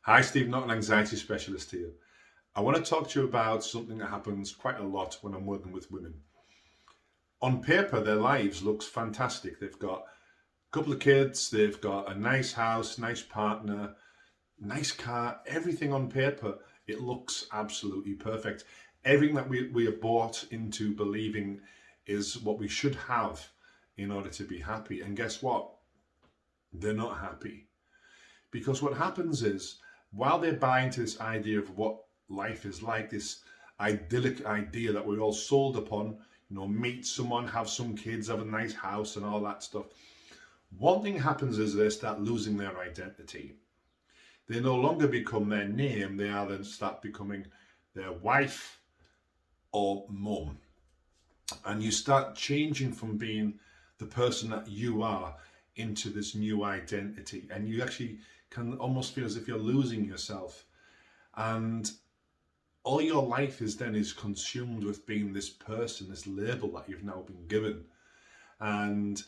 Hi, Steve, Norton Anxiety Specialist here. I want to talk to you about something that happens quite a lot when I'm working with women. On paper, their lives looks fantastic. They've got a couple of kids, they've got a nice house, nice partner, nice car, everything on paper, it looks absolutely perfect. Everything that we are bought into believing is what we should have in order to be happy. And guess what? They're not happy. Because what happens is, while they're buying into this idea of what life is like, this idyllic idea that we're all sold upon, meet someone, have some kids, have a nice house and all that stuff. One thing happens is they start losing their identity. They no longer become their name, they either start becoming their wife or mum. And you start changing from being the person that you are into this new identity. And you actually can almost feel as if you're losing yourself. And all your life is consumed with being this person, this label that you've now been given. And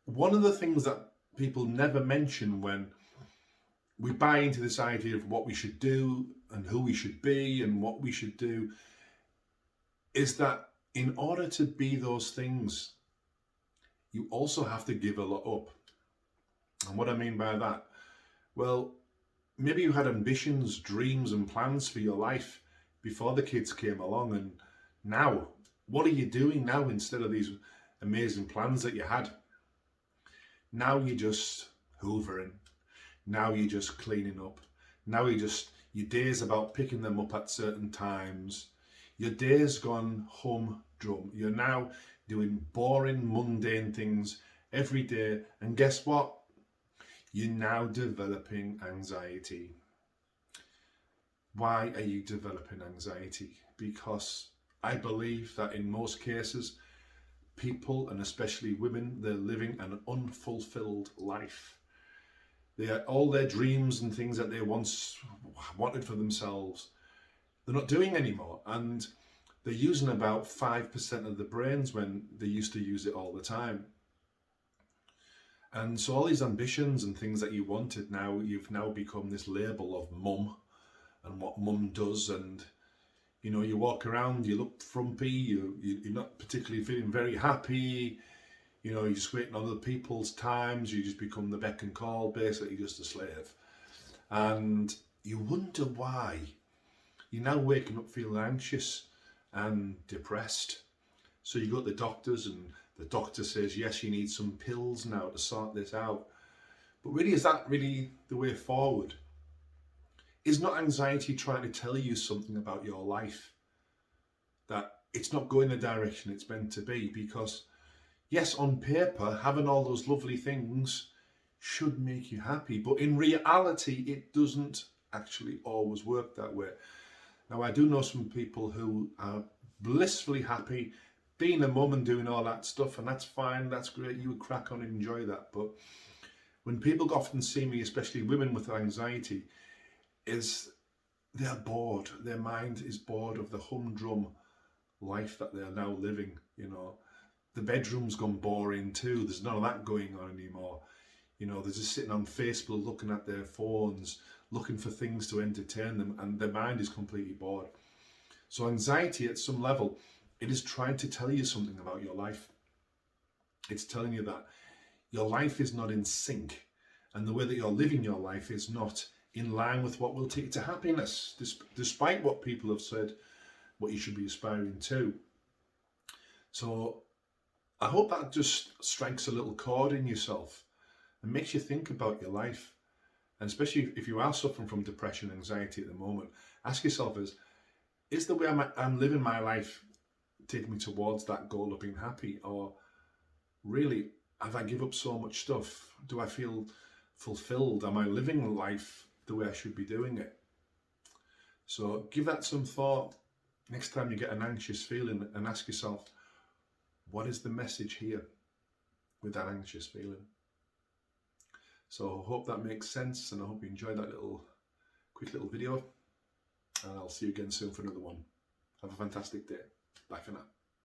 one of the things that people never mention when we buy into this idea of what we should do and who we should be and what we should do is that in order to be those things, you also have to give a lot up. And what I mean by that, well, maybe you had ambitions, dreams and plans for your life before the kids came along, and now, what are you doing now instead of these amazing plans that you had? Now you're just hoovering. Now you're just cleaning up. Now your day's about picking them up at certain times. Your day's gone humdrum. You're now doing boring, mundane things every day, and guess what? You're now developing anxiety. Why are you developing anxiety? Because I believe that in most cases, people, and especially women, they're living an unfulfilled life. All their dreams and things that they once wanted for themselves, they're not doing anymore. And they're using about 5% of the brains when they used to use it all the time. And so all these ambitions and things that you wanted, now you've now become this label of mum and what mum does. And you walk around, you look frumpy, you're not particularly feeling very happy, you're just waiting on other people's times, you just become the beck and call, basically just a slave. And you wonder why. You're now waking up feeling anxious and depressed. So you go to the doctors and the doctor says, yes, you need some pills now to sort this out. But really, is that really the way forward? Is not anxiety trying to tell you something about your life? That it's not going the direction it's meant to be? Because yes, on paper, having all those lovely things should make you happy. But in reality, it doesn't actually always work that way. Now, I do know some people who are blissfully happy being a mum and doing all that stuff, and that's fine, that's great, you would crack on and enjoy that. But when people often see me, especially women with anxiety, is they're bored. Their mind is bored of the humdrum life that they're now living. The bedroom's gone boring too. There's none of that going on anymore. They're just sitting on Facebook looking at their phones, looking for things to entertain them, and their mind is completely bored. So anxiety, at some level, it is trying to tell you something about your life. It's telling you that your life is not in sync, and the way that you're living your life is not in line with what will take you to happiness, despite what people have said, what you should be aspiring to. So I hope that just strikes a little chord in yourself and makes you think about your life. And especially if you are suffering from depression, anxiety at the moment, ask yourself, is the way I'm living my life taking me towards that goal of being happy? Or really, have I given up so much stuff? Do I feel fulfilled? Am I living life the way I should be doing it? So give that some thought next time you get an anxious feeling, and ask yourself, what is the message here with that anxious feeling? So I hope that makes sense, and I hope you enjoyed that quick little video, and I'll see you again soon for another one. Have a fantastic day. Bye for now.